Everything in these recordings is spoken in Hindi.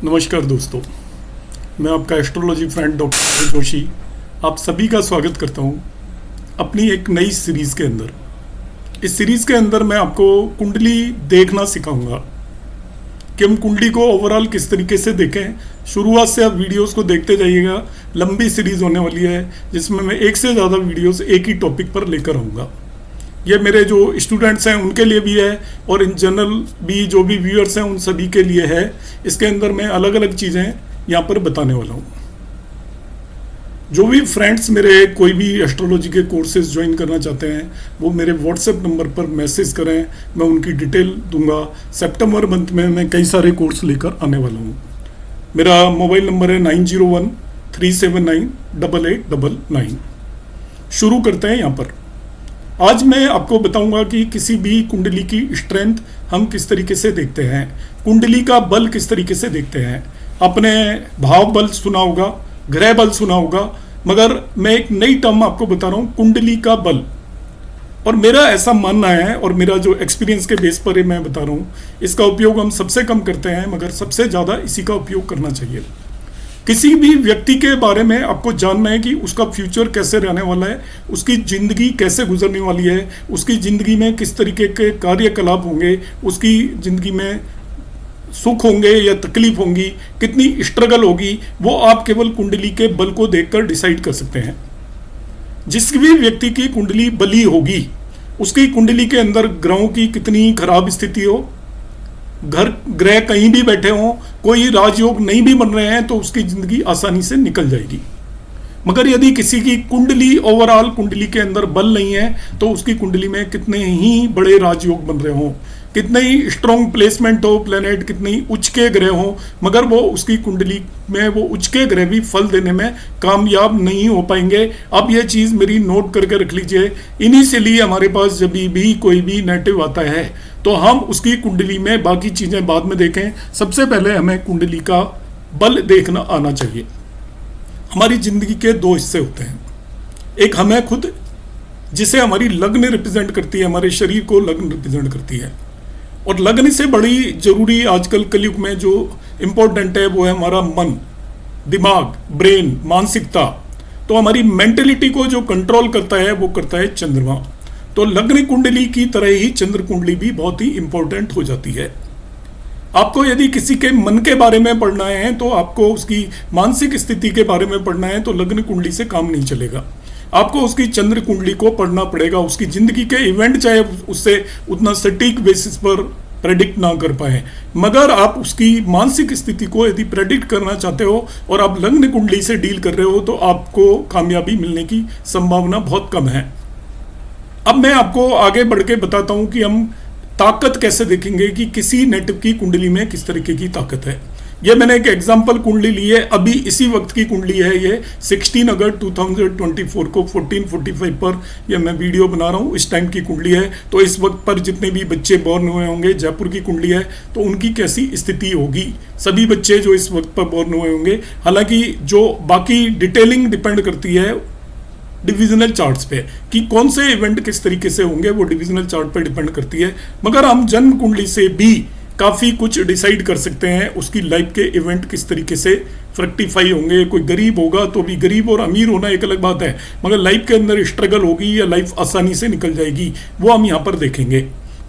नमस्कार दोस्तों, मैं आपका एस्ट्रोलॉजी फ्रेंड डॉक्टर जोशी आप सभी का स्वागत करता हूं अपनी एक नई सीरीज़ के अंदर। इस सीरीज़ के अंदर मैं आपको कुंडली देखना सिखाऊंगा कि हम कुंडली को ओवरऑल किस तरीके से देखें। शुरुआत से आप वीडियोस को देखते जाइएगा। लंबी सीरीज़ होने वाली है जिसमें मैं एक से ज़्यादा वीडियोस एक ही टॉपिक पर लेकर आऊँगा। ये मेरे जो स्टूडेंट्स हैं उनके लिए भी है और इन जनरल भी जो भी व्यूअर्स हैं उन सभी के लिए है। इसके अंदर मैं अलग अलग चीज़ें यहाँ पर बताने वाला हूँ। जो भी फ्रेंड्स मेरे कोई भी एस्ट्रोलॉजी के कोर्सेज ज्वाइन करना चाहते हैं वो मेरे व्हाट्सएप नंबर पर मैसेज करें, मैं उनकी डिटेल दूंगा। सितंबर मंथ में मैं कई सारे कोर्स लेकर आने वाला हूँ। मेरा मोबाइल नंबर है 9013798899। शुरू करते हैं यहाँ पर। आज मैं आपको बताऊंगा कि किसी भी कुंडली की स्ट्रेंथ हम किस तरीके से देखते हैं, कुंडली का बल किस तरीके से देखते हैं। आपने भाव बल सुना होगा, ग्रह बल सुना होगा, मगर मैं एक नई टर्म आपको बता रहा हूं, कुंडली का बल। और मेरा ऐसा मानना है और मेरा जो एक्सपीरियंस के बेस पर मैं बता रहा हूं, इसका उपयोग हम सबसे कम करते हैं मगर सबसे ज़्यादा इसी का उपयोग करना चाहिए। किसी भी व्यक्ति के बारे में आपको जानना है कि उसका फ्यूचर कैसे रहने वाला है, उसकी ज़िंदगी कैसे गुजरने वाली है, उसकी ज़िंदगी में किस तरीके के कार्यकलाप होंगे, उसकी ज़िंदगी में सुख होंगे या तकलीफ होंगी, कितनी स्ट्रगल होगी, वो आप केवल कुंडली के बल को देखकर डिसाइड कर सकते हैं। जिस भी व्यक्ति की कुंडली बली होगी उसकी कुंडली के अंदर ग्रहों की कितनी खराब स्थिति हो, ग्रह कहीं भी बैठे हों, कोई राजयोग नहीं भी बन रहे हैं तो उसकी जिंदगी आसानी से निकल जाएगी। मगर यदि किसी की कुंडली ओवरऑल कुंडली के अंदर बल नहीं है तो उसकी कुंडली में कितने ही बड़े राजयोग बन रहे हों, कितने ही स्ट्रॉन्ग प्लेसमेंट हो प्लेनेट, कितने ही उच्च के ग्रह हो, मगर वो उसकी कुंडली में वो उच्च के ग्रह भी फल देने में कामयाब नहीं हो पाएंगे। अब ये चीज़ मेरी नोट करके रख लीजिए। इनिशियली हमारे पास जब भी कोई भी नेगेटिव आता है तो हम उसकी कुंडली में बाकी चीज़ें बाद में देखें, सबसे पहले हमें कुंडली का बल देखना आना चाहिए। हमारी जिंदगी के दो हिस्से होते हैं, एक हमें खुद जिसे हमारी लग्न रिप्रेजेंट करती है, हमारे शरीर को लग्न रिप्रेजेंट करती है, और लग्न से बड़ी जरूरी आजकल कलयुग में जो इम्पोर्टेंट है वो है हमारा मन, दिमाग, ब्रेन, मानसिकता। तो हमारी मेंटेलिटी को जो कंट्रोल करता है वो करता है चंद्रमा। तो लग्न कुंडली की तरह ही चंद्र कुंडली भी बहुत ही इंपॉर्टेंट हो जाती है। आपको यदि किसी के मन के बारे में पढ़ना है तो आपको उसकी मानसिक स्थिति के बारे में पढ़ना है तो लग्न कुंडली से काम नहीं चलेगा। आपको उसकी चंद्र कुंडली को पढ़ना पड़ेगा। उसकी जिंदगी के इवेंट चाहे उससे उतना सटीक बेसिस पर प्रेडिक्ट ना कर पाए, मगर आप उसकी मानसिक स्थिति को यदि प्रेडिक्ट करना चाहते हो और आप लग्न कुंडली से डील कर रहे हो तो आपको कामयाबी मिलने की संभावना बहुत कम है। अब मैं आपको आगे बढ़ के बताता हूं कि हम ताकत कैसे देखेंगे कि किसी नेटिव की कुंडली में किस तरीके की ताकत है। ये मैंने एक एग्जांपल कुंडली ली है, अभी इसी वक्त की कुंडली है। ये 16 अगस्त 2024 को 14:45 पर यह मैं वीडियो बना रहा हूँ, इस टाइम की कुंडली है। तो इस वक्त पर जितने भी बच्चे बॉर्न हुए होंगे, जयपुर की कुंडली है, तो उनकी कैसी स्थिति होगी, सभी बच्चे जो इस वक्त पर बॉर्न हुए होंगे। हालांकि जो बाकी डिटेलिंग डिपेंड करती है डिविजनल चार्ट्स पे कि कौन से इवेंट किस तरीके से होंगे, वो डिविजनल चार्ट पे डिपेंड करती है। मगर हम जन्म कुंडली से भी काफ़ी कुछ डिसाइड कर सकते हैं उसकी लाइफ के इवेंट किस तरीके से फ्रक्टिफाई होंगे। कोई गरीब होगा तो भी, गरीब और अमीर होना एक अलग बात है, मगर लाइफ के अंदर स्ट्रगल होगी या लाइफ आसानी से निकल जाएगी, वो हम यहाँ पर देखेंगे।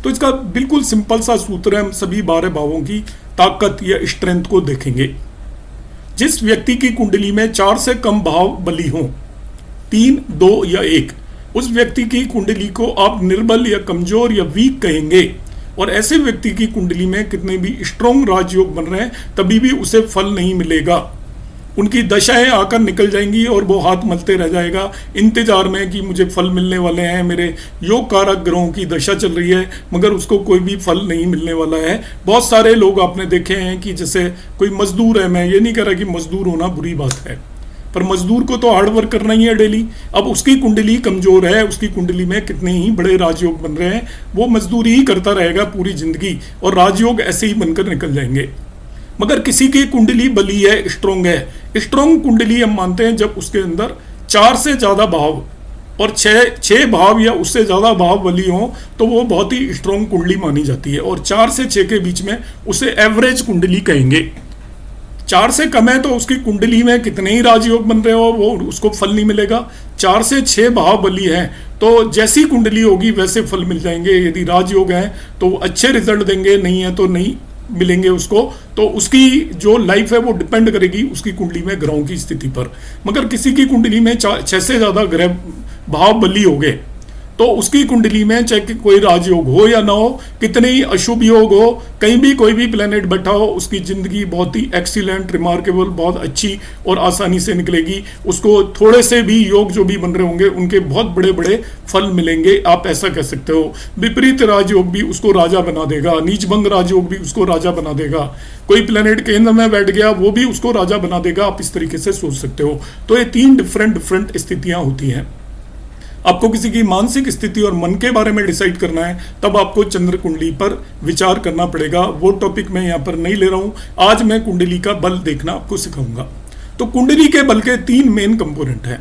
तो इसका बिल्कुल सिंपल सा सूत्र है, हम सभी 12 भावों की ताकत या स्ट्रेंथ को देखेंगे। जिस व्यक्ति की कुंडली में 4 से कम भाव बली हों, 3, 2 या 1, उस व्यक्ति की कुंडली को आप निर्बल या कमजोर या वीक कहेंगे। और ऐसे व्यक्ति की कुंडली में कितने भी स्ट्रॉन्ग राजयोग बन रहे हैं तभी भी उसे फल नहीं मिलेगा। उनकी दशाएं आकर निकल जाएंगी और वो हाथ मलते रह जाएगा इंतजार में कि मुझे फल मिलने वाले हैं, मेरे योग कारक ग्रहों की दशा चल रही है, मगर उसको कोई भी फल नहीं मिलने वाला है। बहुत सारे लोग आपने देखे हैं कि जैसे कोई मजदूर है, मैं ये नहीं कह रहा कि मजदूर होना बुरी बात है, पर मजदूर को तो हार्ड वर्क करना ही है डेली। अब उसकी कुंडली कमजोर है, उसकी कुंडली में कितने ही बड़े राजयोग बन रहे हैं, वो मजदूरी ही करता रहेगा पूरी जिंदगी और राजयोग ऐसे ही बनकर निकल जाएंगे। मगर किसी की कुंडली बली है, स्ट्रोंग है, स्ट्रोंग कुंडली हम मानते हैं जब उसके अंदर 4 से ज़्यादा भाव और 6 भाव या उससे ज़्यादा भाव बली हों तो वो बहुत ही स्ट्रोंग कुंडली मानी जाती है। और 4 से 6 के बीच में उसे एवरेज कुंडली कहेंगे। 4 से कम है तो उसकी कुंडली में कितने ही राजयोग बन रहे हो वो उसको फल नहीं मिलेगा। 4 से 6 भाव बली है तो जैसी कुंडली होगी वैसे फल मिल जाएंगे। यदि राजयोग है तो अच्छे रिजल्ट देंगे, नहीं है तो नहीं मिलेंगे उसको। तो उसकी जो लाइफ है वो डिपेंड करेगी उसकी कुंडली में ग्रहों की स्थिति पर। मगर किसी की कुंडली में 6 से ज़्यादा ग्रह भाव बली हो गए तो उसकी कुंडली में चाहे कोई राजयोग हो या ना हो, कितने ही अशुभ योग हो, कहीं भी कोई भी प्लेनेट बैठा हो, उसकी जिंदगी बहुत ही एक्सीलेंट, रिमार्केबल, बहुत अच्छी और आसानी से निकलेगी। उसको थोड़े से भी योग जो भी बन रहे होंगे उनके बहुत बड़े बड़े फल मिलेंगे, आप ऐसा कह सकते हो। विपरीत राजयोग भी उसको राजा बना देगा, नीचभंग राजयोग भी उसको राजा बना देगा। कोई प्लेनेट केंद्र में बैठ गया वो भी उसको राजा बना देगा, आप इस तरीके से सोच सकते हो। तो ये 3 डिफरेंट स्थितियां होती हैं। आपको किसी की मानसिक स्थिति और मन के बारे में डिसाइड करना है तब आपको चंद्र कुंडली पर विचार करना पड़ेगा। वो टॉपिक मैं यहाँ पर नहीं ले रहा हूँ। आज मैं कुंडली का बल देखना आपको सिखाऊंगा। तो कुंडली के बल के 3 मेन कंपोनेंट हैं।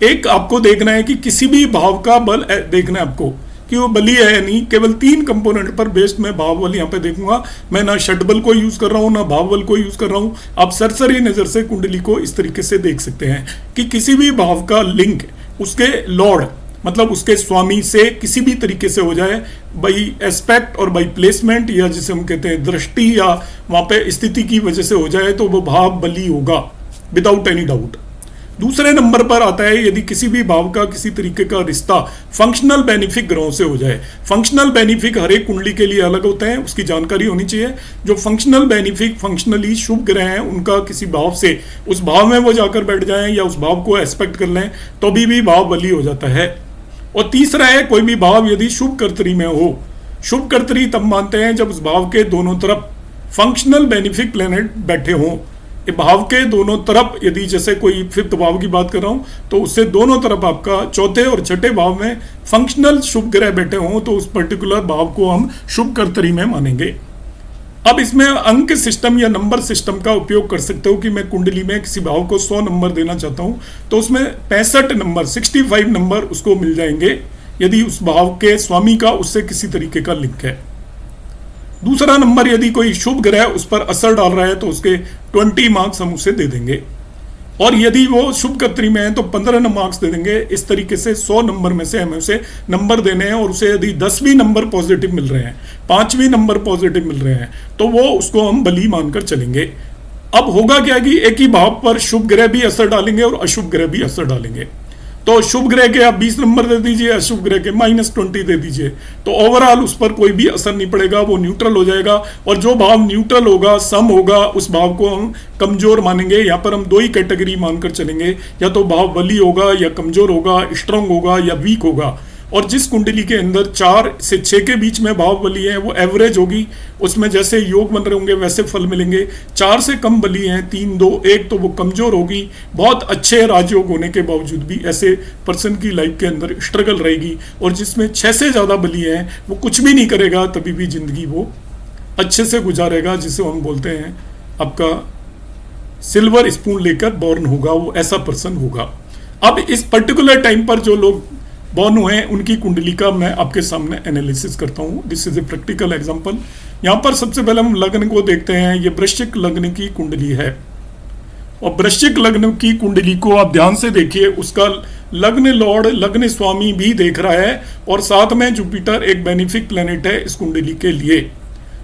एक आपको देखना है कि किसी भी भाव का बल देखना है आपको कि वो बली है या नहीं। केवल 3 कंपोनेंट पर बेस्ड मैं भाव बल यहाँ पे देखूंगा। मैं ना षट बल को यूज कर रहा हूँ ना भाव बल को यूज कर रहा हूँ। आप सरसरी नजर से कुंडली को इस तरीके से देख सकते हैं कि किसी भी भाव का लिंक उसके लॉर्ड मतलब उसके स्वामी से किसी भी तरीके से हो जाए, बाई एस्पेक्ट और बाई प्लेसमेंट, या जिसे हम कहते हैं दृष्टि, या वहां पे स्थिति की वजह से हो जाए तो वो भाव बली होगा विदाउट एनी डाउट। दूसरे नंबर पर आता है यदि किसी भी भाव का किसी तरीके का रिश्ता फंक्शनल बेनिफिक ग्रहों से हो जाए। फंक्शनल बेनिफिक हर एक कुंडली के लिए अलग होते हैं, उसकी जानकारी होनी चाहिए। जो फंक्शनल बेनिफिक फंक्शनली शुभ ग्रह हैं उनका किसी भाव से उस भाव में वो जाकर बैठ जाएं या उस भाव को एस्पेक्ट कर लें तो भी भाव बली हो जाता है। और तीसरा है कोई भी भाव यदि शुभ कर्तरी में हो। शुभ कर्तरी तब मानते हैं जब उस भाव के दोनों तरफ फंक्शनल बेनिफिक प्लेनेट बैठे हों। भाव के दोनों तरफ यदि जैसे कोई 5th भाव की बात कर रहा हूं तो उससे दोनों तरफ आपका 4थे और 6ठे भाव में फंक्शनल शुभ ग्रह बैठे हों तो उस पर्टिकुलर भाव को हम शुभ कर्तरी में मानेंगे। अब इसमें अंक सिस्टम या नंबर सिस्टम का उपयोग कर सकते हो कि मैं कुंडली में किसी भाव को 100 नंबर देना चाहता हूं तो उसमें 65 नंबर 65 नंबर उसको मिल जाएंगे यदि उस भाव के स्वामी का उससे किसी तरीके का लिंक है। दूसरा नंबर यदि कोई शुभ ग्रह उस पर असर डाल रहा है तो उसके 20 मार्क्स हम उसे दे देंगे। और यदि वो शुभ कर्तरी में है तो 15 मार्क्स दे देंगे। इस तरीके से 100 नंबर में से हमें उसे नंबर देने हैं और उसे यदि 10 भी नंबर पॉजिटिव मिल रहे हैं, 5 भी नंबर पॉजिटिव मिल रहे हैं तो वो उसको हम बली मानकर चलेंगे। अब होगा क्या कि एक ही भाव पर शुभ ग्रह भी असर डालेंगे और अशुभ ग्रह भी असर डालेंगे। तो शुभ ग्रह के आप 20 नंबर दे दीजिए, अशुभ ग्रह के -20 दे दीजिए, तो ओवरऑल उस पर कोई भी असर नहीं पड़ेगा, वो न्यूट्रल हो जाएगा। और जो भाव न्यूट्रल होगा, सम होगा, उस भाव को हम कमजोर मानेंगे। यहाँ पर हम 2 ही कैटेगरी मानकर चलेंगे, या तो भाव बली होगा या कमजोर होगा, स्ट्रांग होगा या वीक होगा। और जिस कुंडली के अंदर 4 से 6 के बीच में भाव बली है वो एवरेज होगी, उसमें जैसे योग बन रहे होंगे वैसे फल मिलेंगे। 4 से कम बली हैं 3, 2, 1 तो वो कमजोर होगी। बहुत अच्छे राजयोग होने के बावजूद भी ऐसे पर्सन की लाइफ के अंदर स्ट्रगल रहेगी। और जिसमें 6 से ज़्यादा बली हैं वो कुछ भी नहीं करेगा तभी भी जिंदगी वो अच्छे से गुजारेगा, जिसे हम बोलते हैं आपका सिल्वर स्पून लेकर बॉर्न होगा, वो ऐसा पर्सन होगा। अब इस पर्टिकुलर टाइम पर जो लोग बॉर्न हुए हैं उनकी कुंडली का मैं आपके सामने एनालिसिस करता हूं। This is a practical example. यहां पर सबसे पहले हम लग्न को देखते हैं। ये वृश्चिक लग्न की कुंडली है और वृश्चिक लग्न की कुंडली को आप ध्यान से देखिए। उसका लग्न लॉर्ड, लग्न स्वामी भी देख रहा है और साथ में जुपिटर एक बेनिफिक प्लेनेट है इस कुंडली के लिए।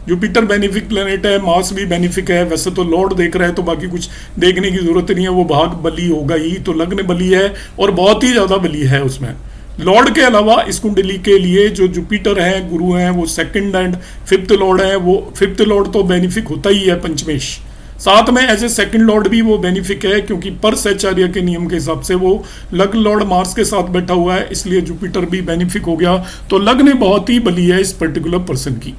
जुपिटर बेनिफिक प्लेनेट है, मार्स भी बेनिफिक है। वैसे तो लॉर्ड देख रहा है तो बाकी कुछ देखने की जरूरत नहीं है, वो भाग बली होगा ही। तो लग्न बली है और बहुत ही ज्यादा बली है उसमें। लॉर्ड के अलावा इस कुंडली के लिए जो जुपिटर है, गुरु हैं, वो 2nd एंड 5th लॉर्ड है। वो 5th लॉर्ड तो बेनिफिक होता ही है, पंचमेश। साथ में एज ए 2nd लॉर्ड भी वो बेनिफिक है क्योंकि परसैचार्य के नियम के हिसाब से वो लग्न लॉर्ड मार्स के साथ बैठा हुआ है, इसलिए जुपिटर भी बेनिफिक हो गया। तो लग्न बहुत ही बली है इस पर्टिकुलर पर्सन की।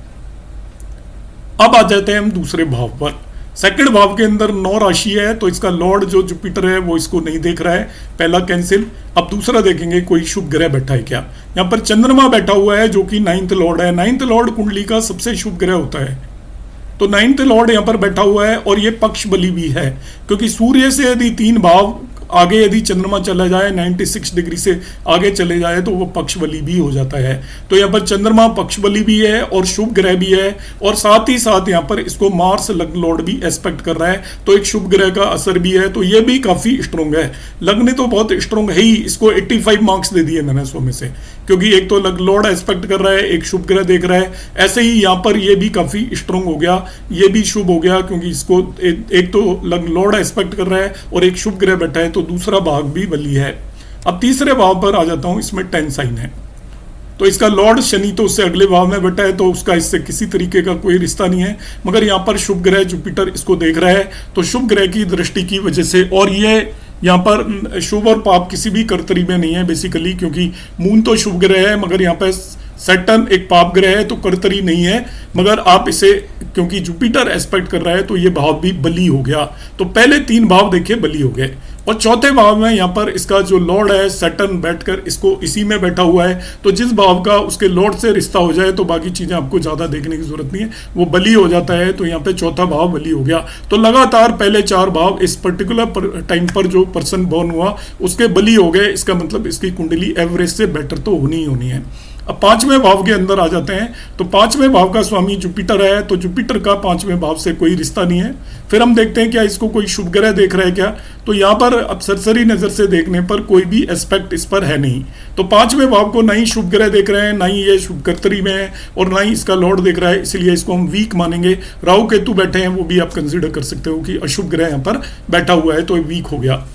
अब आ जाते हैं हम दूसरे भाव पर। 2nd भाव के अंदर 9 राशि है तो इसका लॉर्ड जो जुपिटर है वो इसको नहीं देख रहा है, पहला कैंसिल। अब दूसरा देखेंगे कोई शुभ ग्रह बैठा है क्या। यहाँ पर चंद्रमा बैठा हुआ है जो कि 9th लॉर्ड है। 9th लॉर्ड कुंडली का सबसे शुभ ग्रह होता है। तो 9th लॉर्ड यहाँ पर बैठा हुआ है और ये पक्ष बली भी है क्योंकि सूर्य से यदि 3 भाव आगे यदि चंद्रमा चला जाए 96 डिग्री से आगे चले जाए तो वो पक्ष बली भी हो जाता है। तो यहाँ पर चंद्रमा पक्ष बली भी है और शुभ ग्रह भी है, और साथ ही साथ यहाँ पर इसको मार्स लग्न लॉर्ड भी एस्पेक्ट कर रहा है, तो एक शुभ ग्रह का असर भी है। तो ये भी काफी स्ट्रॉन्ग है। लग्न तो बहुत स्ट्रॉन्ग है ही, इसको 85 मार्क्स दे दिए मैंने 100 में से, क्योंकि एक तो लग्न लॉर्ड एस्पेक्ट कर रहा है, एक शुभ ग्रह देख रहा है। ऐसे ही यहाँ पर ये भी काफी स्ट्रॉन्ग हो गया, ये भी शुभ हो गया, क्योंकि इसको एक तो लग्न लॉर्ड एस्पेक्ट कर रहा है और एक शुभ ग्रह बैठा है, तो दूसरा भाव भी बली है। अब तीसरे भाव पर आ जाता हूं, इसमें 10 साइन है। तो इसका लॉर्ड शनि तो उससे अगले भाव में बैठा है, तो उसका इससे किसी तरीके का कोई रिश्ता नहीं है, मगर यहाँ पर शुभ ग्रह जुपिटर इसको देख रहा है, तो शुभ ग्रह की दृष्टि की वजह से, और ये यहाँ पर शुभ और पाप किसी भी कर्तरी में नहीं है बेसिकली, क्योंकि मून तो शुभ ग्रह है मगर यहाँ पर सैटर्न एक पाप ग्रह है, तो कर्तरी नहीं है। मगर आप इसे, क्योंकि जुपिटर एस्पेक्ट कर रहा है, तो ये भाव भी बली हो गया। तो पहले 3 भाव देखिए बली हो गए, और चौथे भाव में यहाँ पर इसका जो लॉर्ड है सैटर्न बैठकर इसको इसी में बैठा हुआ है, तो जिस भाव का उसके लॉर्ड से रिश्ता हो जाए तो बाकी चीजें आपको ज्यादा देखने की जरूरत नहीं है, वो बली हो जाता है। तो यहाँ पे चौथा भाव बली हो गया। तो लगातार पहले 4 भाव इस पर्टिकुलर टाइम पर जो पर्सन बॉर्न हुआ उसके बली हो गए। इसका मतलब इसकी कुंडली एवरेज से बेटर तो होनी ही होनी है। अब 5वें भाव के अंदर आ जाते हैं, तो 5वें भाव का स्वामी जुपिटर है, तो जुपिटर का 5वें भाव से कोई रिश्ता नहीं है। फिर हम देखते हैं क्या इसको कोई शुभ ग्रह देख रहा है क्या, तो यहाँ पर अब सरसरी नजर से देखने पर कोई भी एस्पेक्ट इस पर है नहीं। तो 5वें भाव को ना ही शुभ ग्रह देख रहे हैं, ना ही ये शुभ कर्तरी में है, और ना ही इसका लॉर्ड देख रहा है, इसलिए इसको हम वीक मानेंगे। राहु केतु बैठे हैं, वो भी आप कंसिडर कर सकते हो कि अशुभ ग्रह यहाँ पर बैठा हुआ है, तो वीक हो गया।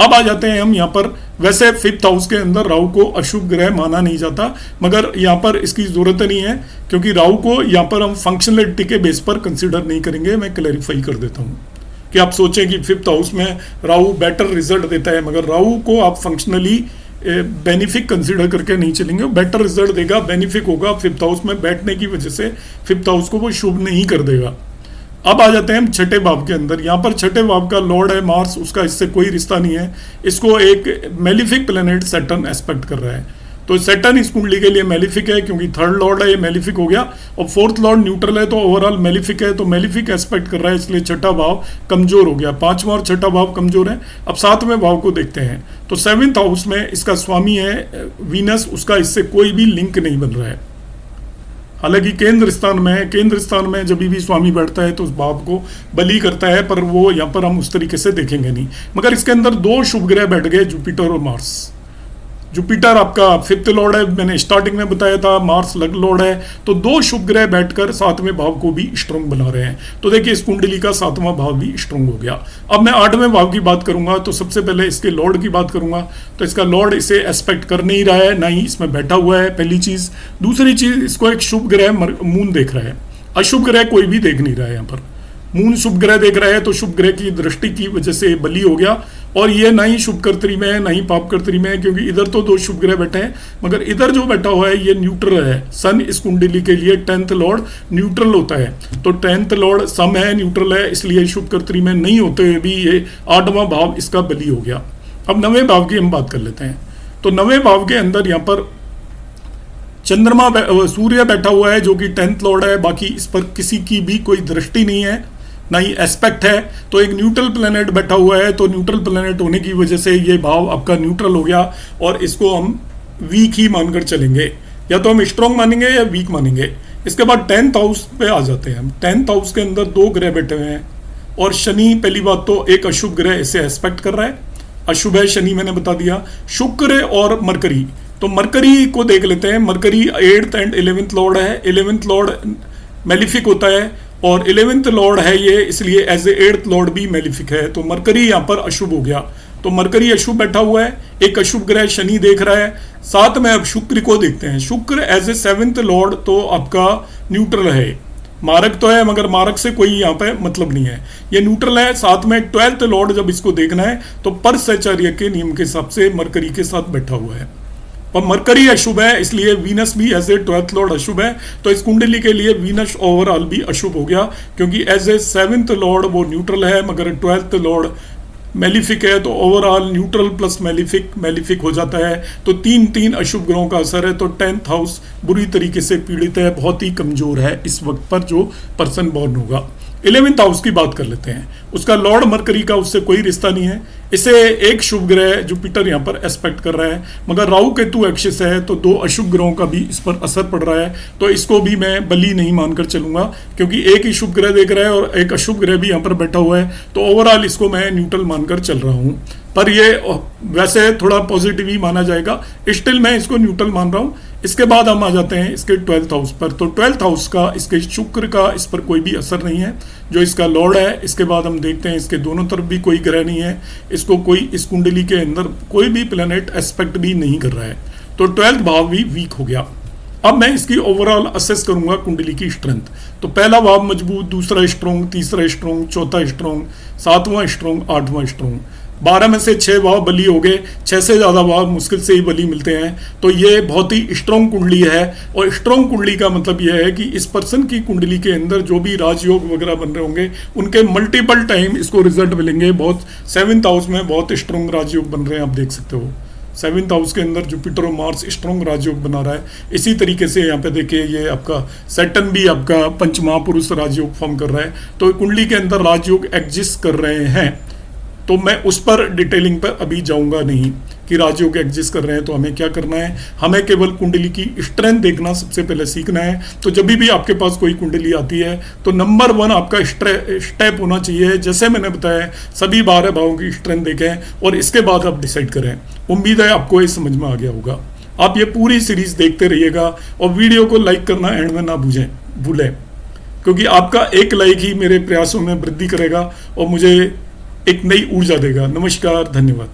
अब आ जाते हैं हम यहाँ पर, वैसे 5th हाउस के अंदर राहु को अशुभ ग्रह माना नहीं जाता, मगर यहाँ पर इसकी जरूरत नहीं है, क्योंकि राहु को यहाँ पर हम फंक्शनलिटी के बेस पर कंसीडर नहीं करेंगे। मैं क्लैरिफाई कर देता हूँ कि आप सोचें कि 5th हाउस में राहु बेटर रिजल्ट देता है, मगर राहु को आप फंक्शनली बेनिफिक कंसीडर करके नहीं चलेंगे। बेटर रिजल्ट देगा, बेनिफिक होगा, 5th हाउस में बैठने की वजह से 5th हाउस को वो शुभ नहीं कर देगा। अब आ जाते हैं हम 6ठे भाव के अंदर। यहाँ पर 6ठे भाव का लॉर्ड है मार्स, उसका इससे कोई रिश्ता नहीं है। इसको एक मेलिफिक प्लेनेट सैटर्न एस्पेक्ट कर रहा है, तो सैटर्न इस कुंडली के लिए मेलिफिक है, क्योंकि 3rd लॉर्ड है, ये मेलिफिक हो गया, और 4th लॉर्ड न्यूट्रल है, तो ओवरऑल मेलिफिक है। तो मेलिफिक एस्पेक्ट कर रहा है, इसलिए 6ठा भाव कमजोर हो गया। 5वां और 6ठा भाव कमजोर है। अब 7वें भाव को देखते हैं, तो 7th हाउस में इसका स्वामी है वीनस, उसका इससे कोई भी लिंक नहीं बन रहा है। हालांकि केंद्र स्थान में है, केंद्र स्थान में जब भी स्वामी बैठता है तो उस भाव को बली करता है, पर वो यहाँ पर हम उस तरीके से देखेंगे नहीं। मगर इसके अंदर 2 शुभ ग्रह बैठ गए, जुपिटर और मार्स। जुपिटर आपका 5th लॉर्ड है, मैंने स्टार्टिंग में बताया था, मार्स लग्न लॉर्ड है, तो 2 शुभ ग्रह बैठकर 7वें भाव को भी स्ट्रॉन्ग बना रहे हैं। तो देखिए इस कुंडली का 7वां भाव भी स्ट्रॉन्ग हो गया। अब मैं 8वें भाव की बात करूंगा, तो सबसे पहले इसके लॉर्ड की बात करूंगा। तो इसका लॉर्ड इसे एस्पेक्ट कर नहीं रहा है, ना ही इसमें बैठा हुआ है, पहली चीज। दूसरी चीज, इसको एक शुभ ग्रह मून देख रहा है, अशुभ ग्रह कोई भी देख नहीं रहा है। यहाँ पर मून शुभ ग्रह देख रहा है, तो शुभ ग्रह की दृष्टि की वजह से बली हो गया। और ये ना ही शुभ कर्तरी में है, ना ही पाप कर्तरी में है, क्योंकि इधर तो 2 शुभ ग्रह बैठे हैं, मगर इधर जो बैठा हुआ है ये न्यूट्रल है। सन इस कुंडली के लिए 10th लॉर्ड न्यूट्रल होता है, तो 10th लॉर्ड सम है, न्यूट्रल है, इसलिए शुभ कर्तरी में नहीं होते हुए भी ये 8वां भाव इसका बली हो गया। अब 9वें भाव की हम बात कर लेते हैं। तो 9वें भाव के अंदर यहाँ पर चंद्रमा सूर्य बैठा हुआ है, जो कि 10th लॉर्ड है। बाकी इस पर किसी की भी कोई दृष्टि नहीं है, ना ही एस्पेक्ट है। तो एक न्यूट्रल प्लेनेट बैठा हुआ है, तो न्यूट्रल प्लेनेट होने की वजह से ये भाव आपका न्यूट्रल हो गया, और इसको हम वीक ही मानकर चलेंगे, या तो हम स्ट्रॉन्ग मानेंगे या वीक मानेंगे। इसके बाद 10th हाउस पे आ जाते हैं हम। 10th हाउस के अंदर 2 ग्रह बैठे हुए हैं, और शनि पहली बात तो एक अशुभ ग्रह इसे एस्पेक्ट कर रहा है, अशुभ है शनि, मैंने बता दिया। शुक्र और मरकरी, तो मरकरी को देख लेते हैं। Mercury 8th and 11th Lord है। 11th लॉर्ड मेलिफिक होता है, और 11th लॉर्ड है ये, इसलिए एज ए 8th लॉर्ड भी मेलिफिक है। तो मरकरी यहाँ पर अशुभ हो गया, तो मरकरी अशुभ बैठा हुआ है, एक अशुभ ग्रह शनि देख रहा है। साथ में अब शुक्र को देखते हैं। शुक्र एज ए 7th लॉर्ड तो आपका न्यूट्रल है, मारक तो है, मगर मारक से कोई यहाँ पे मतलब नहीं है, ये न्यूट्रल है। साथ में 12th लॉर्ड जब इसको देखना है तो पर सहचर्य के नियम के हिसाब से मरकरी के साथ बैठा हुआ है, और मरकरी अशुभ है, इसलिए वीनस भी एज ए 12th लॉर्ड अशुभ है। तो इस कुंडली के लिए वीनस ओवरऑल भी अशुभ हो गया, क्योंकि एज ए 7th लॉर्ड वो न्यूट्रल है, मगर 12th लॉर्ड मेलिफिक है, तो ओवरऑल न्यूट्रल प्लस मेलिफिक हो जाता है। तो 3 अशुभ ग्रहों का असर है। तो 10th हाउस बुरी तरीके से पीड़ित है, बहुत ही कमजोर है इस वक्त पर जो पर्सन बॉर्न होगा। 11th हाउस की बात कर लेते हैं। उसका लॉर्ड मरकरी का उससे कोई रिश्ता नहीं है। इसे एक शुभ ग्रह जुपिटर यहाँ पर एस्पेक्ट कर रहा है, मगर राहु केतु एक्सिस है तो दो अशुभ ग्रहों का भी इस पर असर पड़ रहा है। तो इसको भी मैं बली नहीं मानकर चलूंगा, क्योंकि एक ही शुभ ग्रह देख रहा है और एक अशुभ ग्रह भी यहाँ पर बैठा हुआ है। तो ओवरऑल इसको मैं न्यूट्रल मानकर चल रहा हूँ, पर ये वैसे थोड़ा पॉजिटिव ही माना जाएगा। स्टिल मैं इसको न्यूट्रल मान रहा हूँ। इसके बाद हम आ जाते हैं इसके 12th हाउस पर। तो 12th हाउस का, इसके शुक्र का इस पर कोई भी असर नहीं है, जो इसका लॉर्ड है। इसके बाद हम देखते हैं इसके दोनों तरफ भी कोई ग्रह नहीं है, इसको कोई इस कुंडली के अंदर कोई भी प्लैनेट एस्पेक्ट भी नहीं कर रहा है। तो 12th भाव भी वीक हो गया। अब मैं इसकी ओवरऑल असेस करूंगा कुंडली की स्ट्रेंथ। तो पहला भाव मजबूत, दूसरा स्ट्रॉन्ग, तीसरा स्ट्रॉन्ग, चौथा स्ट्रॉन्ग, सातवां स्ट्रॉन्ग, आठवां स्ट्रॉन्ग। 12 में से 6 भाव बली हो गए, 6 से ज़्यादा भाव मुश्किल से ही बली मिलते हैं। तो ये बहुत ही स्ट्रॉन्ग कुंडली है। और स्ट्रॉन्ग कुंडली का मतलब यह है कि इस पर्सन की कुंडली के अंदर जो भी राजयोग वगैरह बन रहे होंगे, उनके मल्टीपल टाइम इसको रिजल्ट मिलेंगे। बहुत 7th हाउस में बहुत स्ट्रॉन्ग राजयोग बन रहे हैं, आप देख सकते हो। 7th हाउस के अंदर जुपिटर और मार्स स्ट्रॉन्ग राजयोग बना रहा है। इसी तरीके से यहाँ पे देखिए, ये आपका सैटर्न भी आपका पंचमहापुरुष राजयोग फॉर्म कर रहा है। तो कुंडली के अंदर राजयोग एग्जिस्ट कर रहे हैं। तो मैं उस पर डिटेलिंग पर अभी जाऊंगा नहीं कि राजयोग एग्जिस्ट कर रहे हैं तो हमें क्या करना है। हमें केवल कुंडली की स्ट्रेंथ देखना सबसे पहले सीखना है। तो जब भी आपके पास कोई कुंडली आती है तो नंबर 1 आपका स्टेप होना चाहिए, जैसे मैंने बताया, सभी 12 भावों की स्ट्रेंथ देखें और इसके बाद आप डिसाइड करें। उम्मीद है आपको ये समझ में आ गया होगा। आप ये पूरी सीरीज देखते रहिएगा और वीडियो को लाइक करना एंड में ना भूलें, क्योंकि आपका एक लाइक ही मेरे प्रयासों में वृद्धि करेगा और मुझे एक नई ऊर्जा देगा। नमस्कार, धन्यवाद।